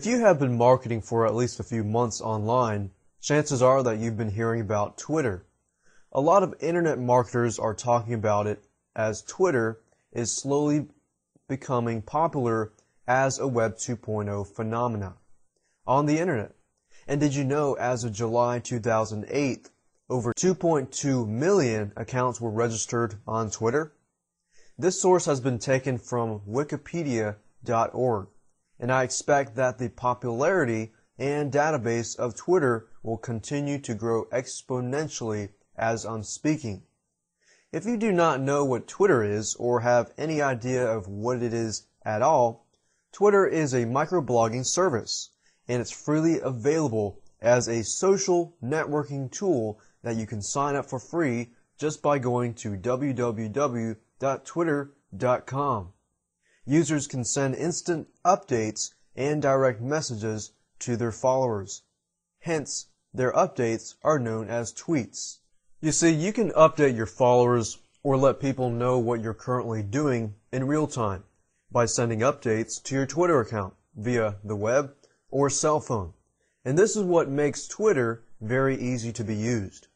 you have been marketing for at least a few months online, chances are that you've been hearing about Twitter. A lot of internet marketers are talking about it as Twitter is slowly becoming popular as a Web 2.0 phenomena on the internet. And did you know as of July 2008, over 2.2 million accounts were registered on Twitter? This source has been taken from wikipedia.org, and I expect that the popularity and database of Twitter will continue to grow exponentially as I'm speaking. If you do not know what Twitter is or have any idea of what it is at all, Twitter is a microblogging service, and it's freely available as a social networking tool that you can sign up for free just by going to www.twitter.com. Users can send instant updates and direct messages to their followers. Hence, their updates are known as tweets. You see, you can update your followers or let people know what you're currently doing in real time by sending updates to your Twitter account via the web or cell phone. And this is what makes Twitter very easy to be used.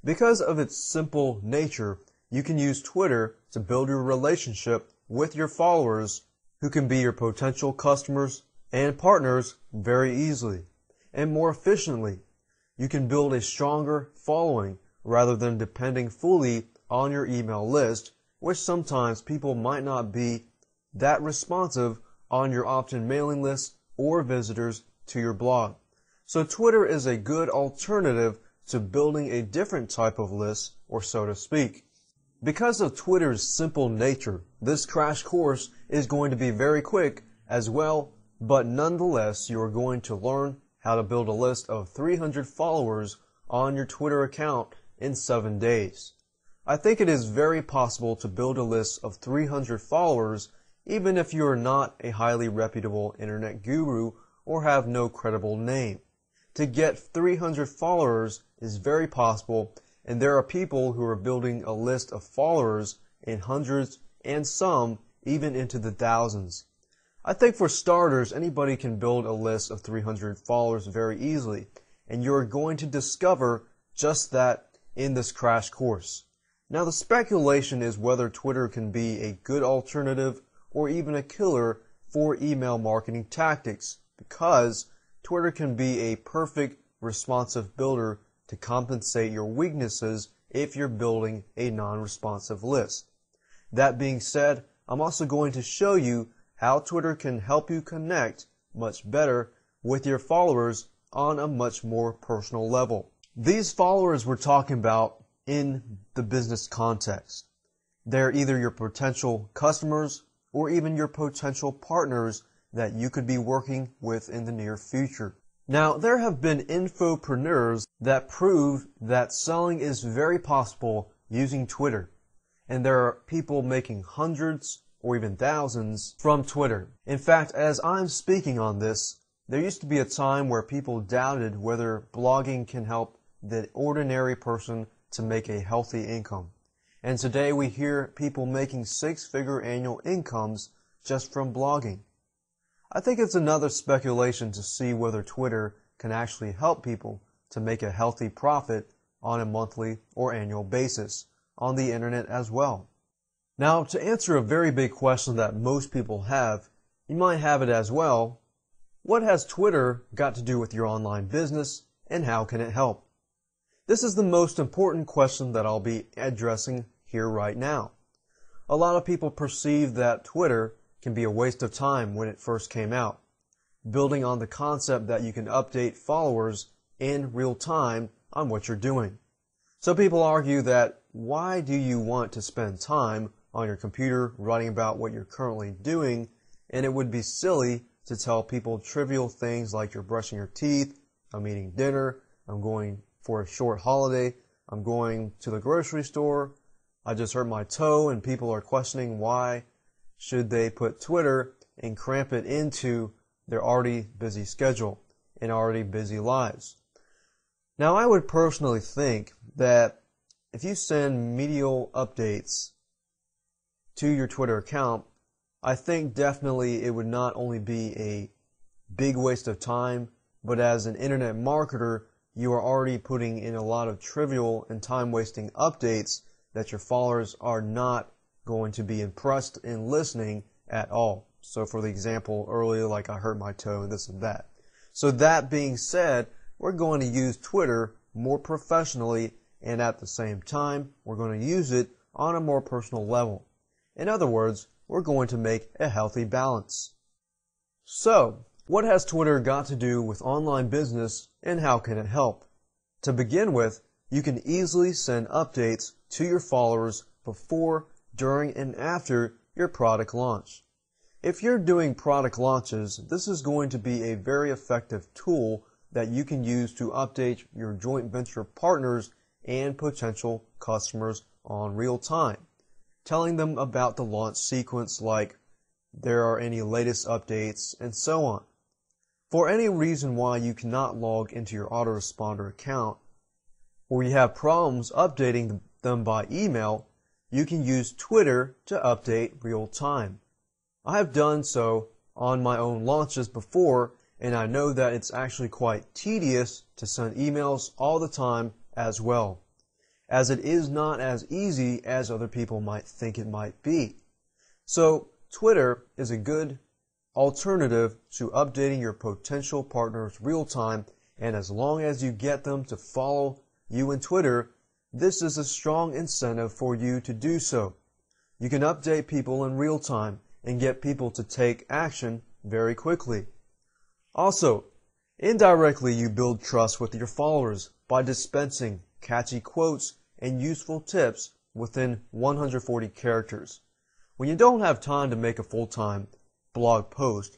Because of its simple nature, you can use Twitter to build your relationship with your followers who can be your potential customers and partners very easily and more efficiently. You can build a stronger following rather than depending fully on your email list, which sometimes people might not be that responsive on your opt-in mailing list or visitors to your blog. So Twitter is a good alternative to building a different type of list, or so to speak. Because of Twitter's simple nature, this crash course is going to be very quick as well, but nonetheless, you are going to learn how to build a list of 300 followers on your Twitter account in 7 days. I think it is very possible to build a list of 300 followers even if you are not a highly reputable internet guru or have no credible name. To get 300 followers is very possible, and there are people who are building a list of followers in hundreds and some even into the thousands. I think for starters, anybody can build a list of 300 followers very easily, and you're going to discover just that in this crash course. Now the speculation is whether Twitter can be a good alternative or even a killer for email marketing tactics, because Twitter can be a perfect responsive builder to compensate your weaknesses if you're building a non-responsive list. That being said, I'm also going to show you how Twitter can help you connect much better with your followers on a much more personal level. These followers we're talking about in the business context. They're either your potential customers or even your potential partners that you could be working with in the near future. Now, there have been infopreneurs that prove that selling is very possible using Twitter. And there are people making hundreds or even thousands from Twitter. In fact, as I'm speaking on this, there used to be a time where people doubted whether blogging can help the ordinary person to make a healthy income. And today we hear people making six-figure annual incomes just from blogging. I think it's another speculation to see whether Twitter can actually help people to make a healthy profit on a monthly or annual basis on the internet as well. Now, to answer a very big question that most people have, you might have it as well: what has Twitter got to do with your online business, and how can it help? This is the most important question that I'll be addressing here right now. A lot of people perceive that Twitter can be a waste of time when it first came out, building on the concept that you can update followers in real time on what you're doing. So people argue that why do you want to spend time on your computer writing about what you're currently doing, and it would be silly to tell people trivial things like you're brushing your teeth, I'm eating dinner, I'm going for a short holiday, I'm going to the grocery store, I just hurt my toe, and people are questioning why should they put Twitter and cramp it into their already busy schedule and already busy lives. Now, I would personally think that if you send medial updates to your Twitter account, I think definitely it would not only be a big waste of time, but as an internet marketer, you are already putting in a lot of trivial and time-wasting updates that your followers are not going to be impressed in listening at all. So for the example earlier, like I hurt my toe and this and that. So that being said, we're going to use Twitter more professionally, and at the same time, we're going to use it on a more personal level. In other words, we're going to make a healthy balance. So, what has Twitter got to do with online business, and how can it help? To begin with, you can easily send updates to your followers before, during, and after your product launch. If you're doing product launches, this is going to be a very effective tool that you can use to update your joint venture partners and potential customers on real time, telling them about the launch sequence, like there are any latest updates and so on. For any reason why you cannot log into your autoresponder account, or you have problems updating them by email, you can use Twitter to update real time. I have done so on my own launches before, and I know that it's actually quite tedious to send emails all the time as well, as it is not as easy as other people might think it might be. So Twitter is a good alternative to updating your potential partners real time, and as long as you get them to follow you in Twitter, this is a strong incentive for you to do so. You can update people in real time and get people to take action very quickly. Also, indirectly you build trust with your followers by dispensing catchy quotes and useful tips within 140 characters. When you don't have time to make a full-time blog post,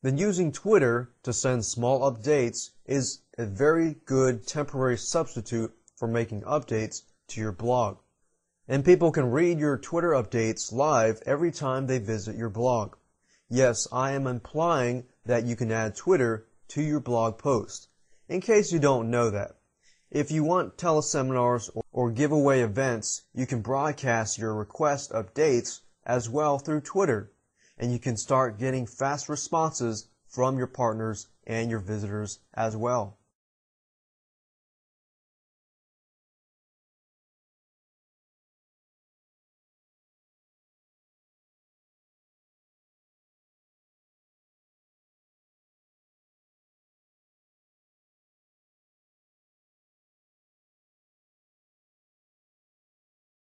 then using Twitter to send small updates is a very good temporary substitute for making updates to your blog. And people can read your Twitter updates live every time they visit your blog. Yes, I am implying that you can add Twitter to your blog post, in case you don't know that. If you want teleseminars or giveaway events, you can broadcast your request updates as well through Twitter, and you can start getting fast responses from your partners and your visitors as well.